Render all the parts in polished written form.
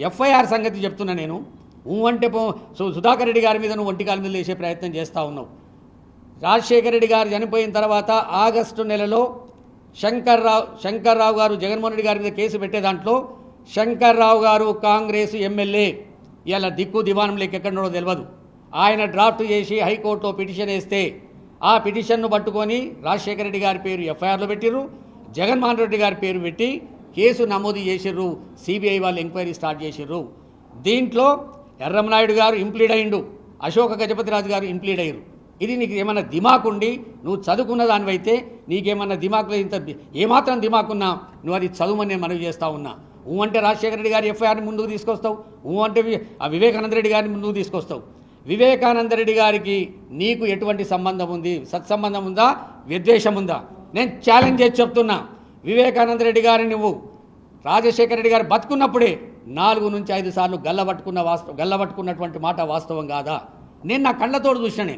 FIR సంగతి చెప్తున్నా నేను. అంటే సుధాకర్ రెడ్డి గారి మీద నువ్వు ఒంటికాల మీద వేసే ప్రయత్నం చేస్తూ ఉన్నావు. రాజశేఖర రెడ్డి గారు చనిపోయిన తర్వాత ఆగస్టు నెలలో శంకర్రావు గారు జగన్మోహన్ రెడ్డి గారి మీద కేసు పెట్టే దాంట్లో శంకర్రావు గారు కాంగ్రెస్ ఎమ్మెల్యే ఇలా దిక్కు దివానం లేక ఎక్కడో తెలియదు. ఆయన డ్రాఫ్ట్ చేసి హైకోర్టులో పిటిషన్ వేస్తే ఆ పిటిషన్ను పట్టుకొని రాజశేఖర రెడ్డి గారి పేరు ఎఫ్ఐఆర్లో పెట్టిర్రు, జగన్మోహన్ రెడ్డి గారి పేరు పెట్టి కేసు నమోదు చేసిర్రు. సిబిఐ వాళ్ళు ఎంక్వైరీ స్టార్ట్ చేసిర్రు. దీంట్లో ఎర్రమనాయుడు గారు ఇంప్లీడ్ అయ్యిండు, అశోక గజపతిరాజు గారు ఇంప్లీడ్ అయ్యారు. ఇది నీకు ఏమన్నా దిమాకుండి నువ్వు చదువుకున్న దానివైతే నీకేమన్నా దిమాకులో ఇంత ఏమాత్రం దిమాకున్నా నువ్వు అది చదువుమని నేను మనవి చేస్తూ ఉన్నా. అంటే రాజశేఖర రెడ్డి గారి ఎఫ్ఐఆర్ని ముందుకు తీసుకొస్తావు, అంటే వివేకానంద రెడ్డి గారిని ముందుకు తీసుకొస్తావు. వివేకానంద రెడ్డి గారికి నీకు ఎటువంటి సంబంధం ఉంది? సత్సంబంధం ఉందా, విద్వేషం ఉందా? నేను ఛాలెంజ్ చేసి చెప్తున్నా. వివేకానంద రెడ్డి గారిని నువ్వు రాజశేఖర రెడ్డి గారు బతుకున్నప్పుడే 4 నుంచి 5 సార్లు గల్లబట్టుకున్నటువంటి మాట వాస్తవం కాదా? నేను నా కళ్ళతోడు చూసిన.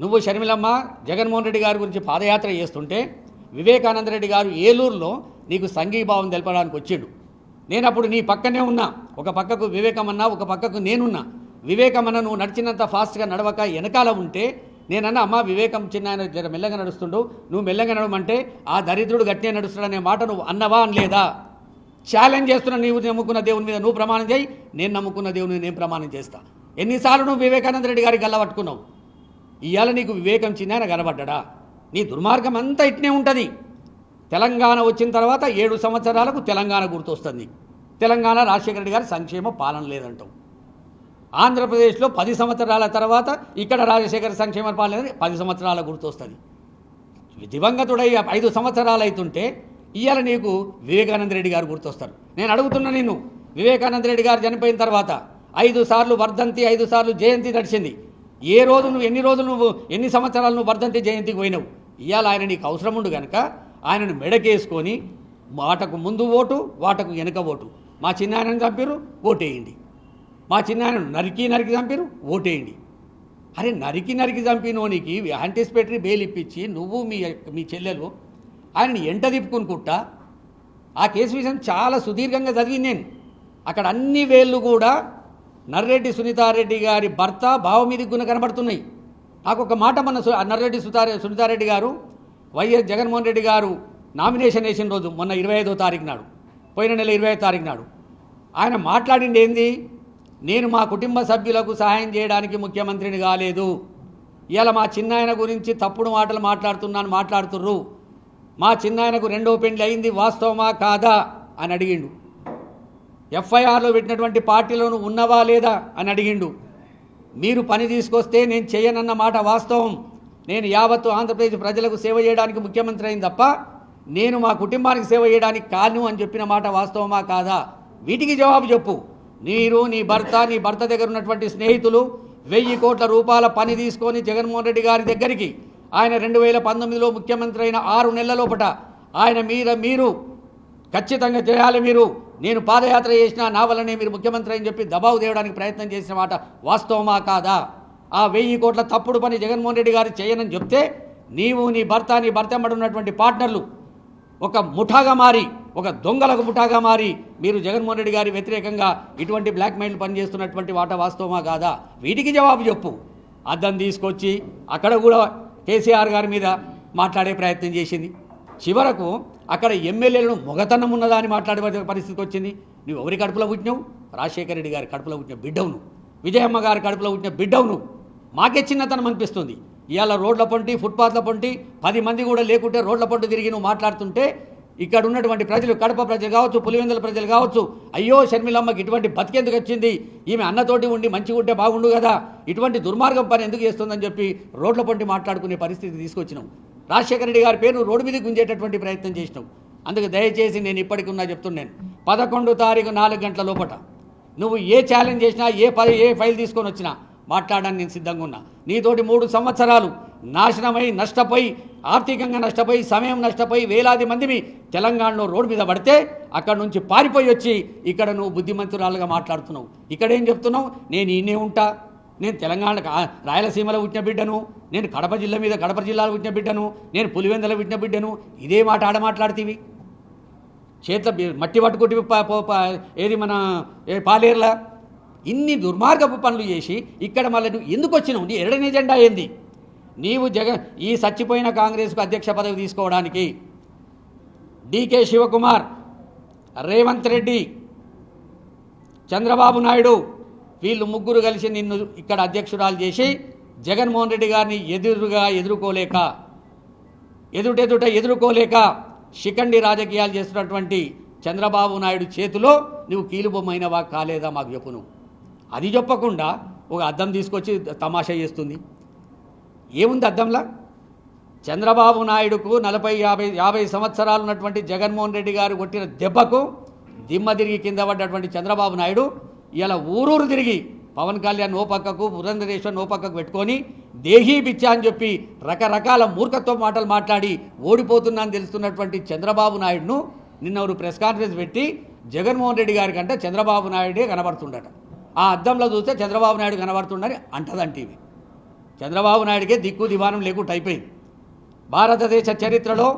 నువ్వు షర్మిలమ్మ జగన్మోహన్ రెడ్డి గారి గురించి పాదయాత్ర చేస్తుంటే వివేకానంద రెడ్డి గారు ఏలూరులో నీకు సంఘీభావం తెలపడానికి వచ్చిండు. నేను అప్పుడు నీ పక్కనే ఉన్నా. ఒక పక్కకు వివేకమన్నా, ఒక పక్కకు నేనున్నా. వివేకమన్న నువ్వు నడిచినంత ఫాస్ట్గా నడవక వెనకాల ఉంటే నేనన్నా అమ్మ వివేకం చిన్న ఆయన జర మెల్లగా నడుస్తుండు, నువ్వు మెల్లగా నడవమంటే ఆ దరిద్రుడు గట్టిగా నడుస్తాడనే మాట నువ్వు అన్నవా అని లేదా? ఛాలెంజ్ చేస్తున్నా. నీవు నమ్ముకున్న దేవుని మీద నువ్వు ప్రమాణం చేయి, నేను నమ్ముకున్న దేవుని మీద నేను ప్రమాణం చేస్తా. ఎన్నిసార్లు నువ్వు వివేకానంద రెడ్డి గారికి గల్లబట్టుకున్నావు? ఇవాళ నీకు వివేకం చిన్న ఆయన కనబడ్డా? నీ దుర్మార్గం అంతా ఇట్నే ఉంటుంది. తెలంగాణ వచ్చిన తర్వాత 7 సంవత్సరాలకు తెలంగాణ గుర్తొస్తుంది. తెలంగాణ రాజశేఖర రెడ్డి గారి సంక్షేమ పాలన లేదంటావు. ఆంధ్రప్రదేశ్లో 10 సంవత్సరాల తర్వాత ఇక్కడ రాజశేఖర సంక్షేమ పాలన 10 సంవత్సరాల గుర్తొస్తుంది. దివంగతుడై 5 సంవత్సరాలు అవుతుంటే ఇవాళ నీకు వివేకానంద రెడ్డి గారు గుర్తొస్తారు. నేను అడుగుతున్నా నిన్ను, వివేకానంద రెడ్డి గారు చనిపోయిన తర్వాత 5 సార్లు వర్ధంతి, 5 సార్లు జయంతి నడిచింది. ఏ రోజు నువ్వు ఎన్ని సంవత్సరాలు నువ్వు వర్ధంతి జయంతికి పోయినావు? ఇవాళ ఆయన నీకు అవసరం ఉండు కనుక ఆయనను మెడకేసుకొని వాటకు ముందు ఓటు, వాటకు వెనుక ఓటు. మా చిన్నాయనని చంపిరు, ఓటేయండి. మా చిన్నాయనను నరికి చంపిరు, ఓటేయండి. అరే నరికి చంపినోనికి యాంటిసిపేటరీ బెయిల్ ఇప్పించి నువ్వు మీ చెల్లెలు ఆయనని ఎంట తిప్పుకునుకుంటా. ఆ కేసు విషయం చాలా సుదీర్ఘంగా చదివి నేను. అక్కడ అన్ని వేళ్ళు కూడా నర్రెడ్డి సునీతారెడ్డి గారి భర్త బావ మీదకి గుణ కనబడుతున్నాయి. నాకు ఒక మాట మొన్న నర్రెడ్డి సునీతారెడ్డి గారు వైఎస్ జగన్మోహన్ రెడ్డి గారు నామినేషన్ వేసిన రోజు మొన్న 25వ తారీఖు నాడు, పోయిన నెల 25వ తారీఖు నాడు ఆయన మాట్లాడింది ఏంది? నేను మా కుటుంబ సభ్యులకు సహాయం చేయడానికి ముఖ్యమంత్రిని కాలేదు. ఇవాళ మా చిన్నాయన గురించి తప్పుడు మాటలు మాట్లాడుతుర్రు. మా చిన్నాయనకు 2వ పెండ్లి అయింది, వాస్తవమా కాదా అని అడిగిండు. ఎఫ్ఐఆర్లో పెట్టినటువంటి పార్టీలోనూ ఉన్నవా లేదా అని అడిగిండు. మీరు పని తీసుకొస్తే నేను చేయనన్న మాట వాస్తవం. నేను యావత్తు ఆంధ్రప్రదేశ్ ప్రజలకు సేవ చేయడానికి ముఖ్యమంత్రి అయింది తప్ప నేను మా కుటుంబానికి సేవ చేయడానికి కాను అని చెప్పిన మాట వాస్తవమా కాదా? వీటికి జవాబు చెప్పు. మీరు నీ భర్త దగ్గర ఉన్నటువంటి స్నేహితులు 1000 కోట్ల రూపాయల పని తీసుకొని జగన్మోహన్ రెడ్డి గారి దగ్గరికి ఆయన 2019లో ముఖ్యమంత్రి అయిన 6 నెలల లోపట ఆయన మీరు ఖచ్చితంగా చేయాలి, నేను పాదయాత్ర చేసినా నా వల్లనే మీరు ముఖ్యమంత్రి అని చెప్పి దబావు తేవడానికి ప్రయత్నం చేసిన మాట వాస్తవమా కాదా? ఆ 1000 కోట్ల తప్పుడు పని జగన్మోహన్ రెడ్డి గారు చేయనని చెప్తే నీవు నీ భర్త ఎంబడి ఉన్నటువంటి పార్ట్నర్లు ఒక ముఠాగా మారి, ఒక దొంగలకు ముఠాగా మారి మీరు జగన్మోహన్ రెడ్డి గారి వ్యతిరేకంగా ఇటువంటి బ్లాక్మెయిల్ పనిచేస్తున్నటువంటి మాట వాస్తవమా కాదా? వీటికి జవాబు చెప్పు. అద్దం తీసుకొచ్చి అక్కడ కూడా కేసీఆర్ గారి మీద మాట్లాడే ప్రయత్నం చేసింది. చివరకు అక్కడ ఎమ్మెల్యేలను మొగతనం ఉన్నదా అని మాట్లాడే పరిస్థితికి వచ్చింది. నువ్వు ఎవరి కడుపులో పుట్టినావు? రాజశేఖర రెడ్డి గారి కడుపులో పుట్టిన బిడ్డవు నువ్వు, విజయమ్మ గారి కడుపులో పుట్టిన బిడ్డవు నువ్వు. మాకే చిన్నతనం అనిపిస్తుంది. ఇవాళ రోడ్ల పొంటి, ఫుట్పాత్ల పొంటి 10 మంది కూడా లేకుంటే రోడ్ల పొంటి తిరిగి నువ్వు మాట్లాడుతుంటే ఇక్కడ ఉన్నటువంటి ప్రజలు, కడప ప్రజలు కావచ్చు, పులివెందుల ప్రజలు కావచ్చు, అయ్యో షర్మిలమ్మకి ఇటువంటి బతికెందుకు వచ్చింది, ఈమె అన్నతోటి ఉండి మంచిగా ఉంటే బాగుండు కదా, ఇటువంటి దుర్మార్గం పని ఎందుకు చేస్తుందని చెప్పి రోడ్ల పొంటి మాట్లాడుకునే పరిస్థితి తీసుకొచ్చినావు. రాజశేఖర రెడ్డి గారి పేరు రోడ్డు మీద గుంజేటటువంటి ప్రయత్నం చేసినావు. అందుకు దయచేసి నేను ఇప్పటికి ఉన్నా చెప్తున్నాను, 11వ తారీఖు 4 గంటల లోపల నువ్వు ఏ ఛాలెంజ్ చేసినా, ఏ ఫైల్ తీసుకొని వచ్చినా మాట్లాడడానికి నేను సిద్ధంగా ఉన్నా. నీతోటి 3 సంవత్సరాలు నాశనమై, నష్టపోయి, ఆర్థికంగా నష్టపోయి, సమయం నష్టపోయి వేలాది మందిని తెలంగాణలో రోడ్డు మీద పడితే అక్కడి నుంచి పారిపోయి వచ్చి ఇక్కడ నువ్వు బుద్ధిమంతురాలుగా మాట్లాడుతున్నావు. ఇక్కడేం చెప్తున్నావు? నేను ఈయనే ఉంటా, నేను తెలంగాణ రాయలసీమలో పుట్టిన బిడ్డను, నేను కడప జిల్లాలో పుట్టిన బిడ్డను, నేను పులివెందుల పుట్టిన బిడ్డను, ఇదే మాట ఆడ మాట్లాడుతీవి. మట్టి పట్టుకుంటే ఏది మన పాలేరులా ఇన్ని దుర్మార్గపు పనులు చేసి ఇక్కడ మళ్ళీ నువ్వు ఎందుకు వచ్చినావు? నీ ఎరడని ఎజెండా ఏంది? నీవు ఈ చచ్చిపోయిన కాంగ్రెస్కు అధ్యక్ష పదవి తీసుకోవడానికి డికే శివకుమార్, రేవంత్ రెడ్డి, చంద్రబాబు నాయుడు వీళ్ళు ముగ్గురు కలిసి నిన్ను ఇక్కడ అధ్యక్షురాలు చేసి జగన్మోహన్ రెడ్డి గారిని ఎదుర్కోలేక శిఖండి రాజకీయాలు చేస్తున్నటువంటి చంద్రబాబు నాయుడు చేతిలో నువ్వు కీలుబొమ్మైనవా కాలేదా మాకు చెప్పు. నువ్వు అది చెప్పకుండా ఒక అద్దం తీసుకొచ్చి తమాషా చేస్తుంది. ఏముంది అద్దంలా? చంద్రబాబు నాయుడుకు 40-50 సంవత్సరాలు ఉన్నటువంటి జగన్మోహన్ రెడ్డి గారు కొట్టిన దెబ్బకు దిమ్మ తిరిగి కింద పడ్డటువంటి చంద్రబాబు నాయుడు ఇలా ఊరూరు తిరిగి పవన్ కళ్యాణ్ ఓ పక్కకు, పురంధరేశ్వర్ ఓ పక్కకు పెట్టుకొని దేహీ బిచ్చా అని చెప్పి రకరకాల మూర్ఖత్వ మాటలు మాట్లాడి ఓడిపోతున్నా అని తెలుస్తున్నటువంటి చంద్రబాబు నాయుడును నిన్నవరు ప్రెస్ కాన్ఫరెన్స్ పెట్టి జగన్మోహన్ రెడ్డి గారి కంటే చంద్రబాబు నాయుడే కనబడుతుండట. ఆ అద్దంలో చూస్తే చంద్రబాబు నాయుడు కనబడుతుండని అంటదంటీవి. చంద్రబాబు నాయుడికే దిక్కు దివానం లేకుండా అయిపోయింది. భారతదేశ చరిత్రలో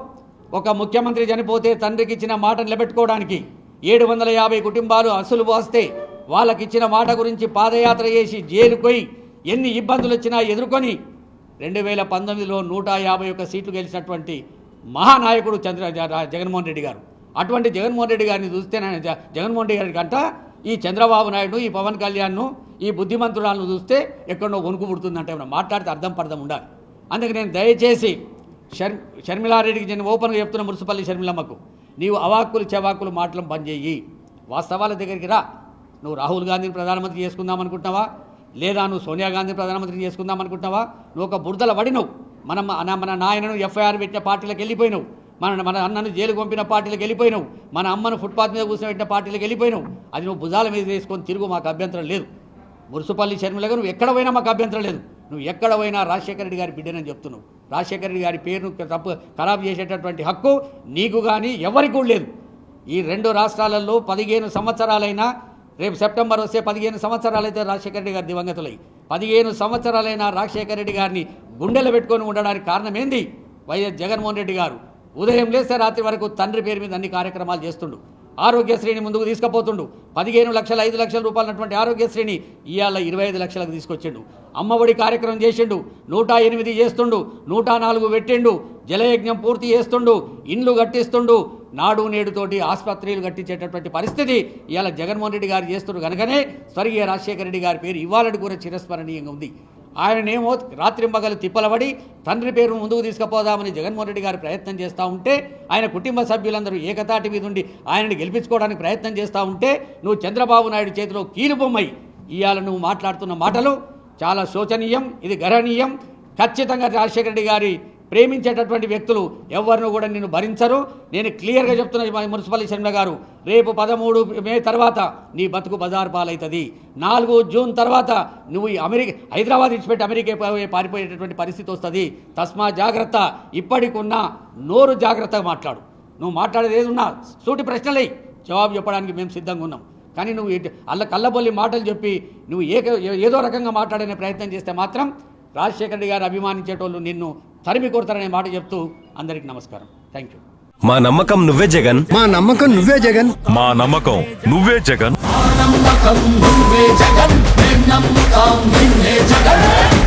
ఒక ముఖ్యమంత్రి చనిపోతే తండ్రికి ఇచ్చిన మాట నిలబెట్టుకోవడానికి 750 కుటుంబాలు అసలు పోస్తే వాళ్ళకిచ్చిన మాట గురించి పాదయాత్ర చేసి జైలుకు పోయి ఎన్ని ఇబ్బందులు వచ్చినా ఎదుర్కొని 2019లో 151 సీట్లు గెలిచినటువంటి మహానాయకుడు జగన్మోహన్ రెడ్డి గారు. అటువంటి జగన్మోహన్ రెడ్డి గారిని చూస్తే జగన్మోహన్ రెడ్డి గారి కంట ఈ చంద్రబాబు నాయుడు, ఈ పవన్ కళ్యాణ్ను, ఈ బుద్ధిమంతురాలను చూస్తే ఎక్కడో వణుకు పుడుతుందంటే మాట్లాడితే అర్థం ఉండాలి. అందుకే నేను దయచేసి షర్మిలారెడ్డికి నేను ఓపెన్గా చెప్తున్న, మున్సిపల్లి షర్మిలమ్మకు, నీవు అవాక్కులు చెవాక్కులు మాటలు బంద్ చేయి. వాస్తవాల దగ్గరికి రా. నువ్వు రాహుల్ గాంధీని ప్రధానమంత్రి చేసుకుందాం అనుకుంటున్నావా? లేదా నువ్వు సోనియా గాంధీని ప్రధానమంత్రి చేసుకుందాం అనుకుంటున్నావా? నువ్వు ఒక బురదల పడినవు. మన నాయనను ఎఫ్ఐఆర్ పెట్టిన పార్టీలకు వెళ్ళిపోయినావు. మన అన్నను జైలు పంపిన పార్టీలకు వెళ్ళిపోయినావు. మన అమ్మను ఫుట్పాత్ మీద కూర్చోబెట్టిన పార్టీలకు వెళ్ళిపోయినావు. అది నువ్వు భుజాల మీద వేసుకొని తిరుగు, మాకు అభ్యంతరం లేదు. మున్సిపల్లి షర్మిలగా నువ్వు ఎక్కడ పోయినా మాకు అభ్యంతరం లేదు. నువ్వు ఎక్కడ పోయినా రాజశేఖర రెడ్డి గారి బిడ్డనని చెప్తున్నావు. రాజశేఖర రెడ్డి గారి పేరును తప్పు ఖరాబు చేసేటటువంటి హక్కు నీకు కానీ ఎవరికి కూడా లేదు. ఈ 2 రాష్ట్రాలలో 15 సంవత్సరాలైనా, రేపు సెప్టెంబర్ వస్తే 15 సంవత్సరాలైతే రాజశేఖర రెడ్డి గారి దివంగతులై 15 సంవత్సరాలైనా రాజశేఖర రెడ్డి గారిని గుండెలు పెట్టుకొని ఉండడానికి కారణం ఏంది? వైఎస్ జగన్మోహన్ రెడ్డి గారు ఉదయం లేస్తే రాత్రి వరకు తండ్రి పేరు మీద అన్ని కార్యక్రమాలు చేస్తుండు. ఆరోగ్యశ్రీని ముందుకు తీసుకుపోతుండు. 15 లక్షలు 5 లక్షల రూపాయలు ఉన్నటువంటి ఆరోగ్యశ్రీని ఇవాళ 25 లక్షలకు తీసుకొచ్చిండు. అమ్మఒడి కార్యక్రమం చేసిండు. 108 చేస్తుండు. 104 పెట్టిండు. జలయజ్ఞం పూర్తి చేస్తుండు. ఇండ్లు కట్టిస్తుండు. నాడు నేడుతోటి ఆసుపత్రులు కట్టించేటటువంటి పరిస్థితి ఇవాళ జగన్మోహన్ రెడ్డి గారు చేస్తుండు. కనుకనే స్వర్గీయ రాజశేఖర రెడ్డి గారి పేరు ఇవాళ కూడా చిరస్మరణీయంగా ఉంది. ఆయననేమో రాత్రింబగలు తిప్పలబడి తండ్రి పేరును ముందుకు తీసుకుపోదామని జగన్మోహన్ రెడ్డి గారు ప్రయత్నం చేస్తూ ఉంటే, ఆయన కుటుంబ సభ్యులందరూ ఏకతాటి మీద ఉండి ఆయనని గెలిపించుకోవడానికి ప్రయత్నం చేస్తూ ఉంటే, నువ్వు చంద్రబాబు నాయుడు చేతిలో కీలుబొమ్మై ఇవాళ నువ్వు మాట్లాడుతున్న మాటలు చాలా శోచనీయం. ఇది గర్హనీయం. ఖచ్చితంగా రాజశేఖర రెడ్డి గారి ప్రేమించేటటువంటి వ్యక్తులు ఎవరినూ కూడా నిన్ను భరించరు. నేను క్లియర్గా చెప్తున్నా మున్సిపల్ షర్మిల గారు, రేపు 13 మే తర్వాత నీ బతుకు బజారు పాలవుతుంది. 4 జూన్ తర్వాత నువ్వు హైదరాబాద్ ఇచ్చిపెట్టి అమెరికా పారిపోయేటటువంటి పరిస్థితి వస్తుంది. తస్మా జాగ్రత్త. ఇప్పటికున్న నోరు జాగ్రత్తగా మాట్లాడు. నువ్వు మాట్లాడేది ఏది ఉన్నా సూటి ప్రశ్నలే జవాబు చెప్పడానికి మేము సిద్ధంగా ఉన్నాం. కానీ నువ్వు కళ్ళబొల్లి మాటలు చెప్పి నువ్వు ఏదో రకంగా మాట్లాడే ప్రయత్నం చేస్తే మాత్రం రాజశేఖర రెడ్డి గారు అభిమానించేటోళ్ళు నిన్ను తరిమి కొడతారనే మాట చెప్తూ అందరికి నమస్కారం. Thank you. మా నమ్మకం నువ్వే జగన్. మా నమ్మకం నువ్వే జగన్. మా నమ్మకం నువ్వే జగన్. నమ్మకం నువ్వే జగన్.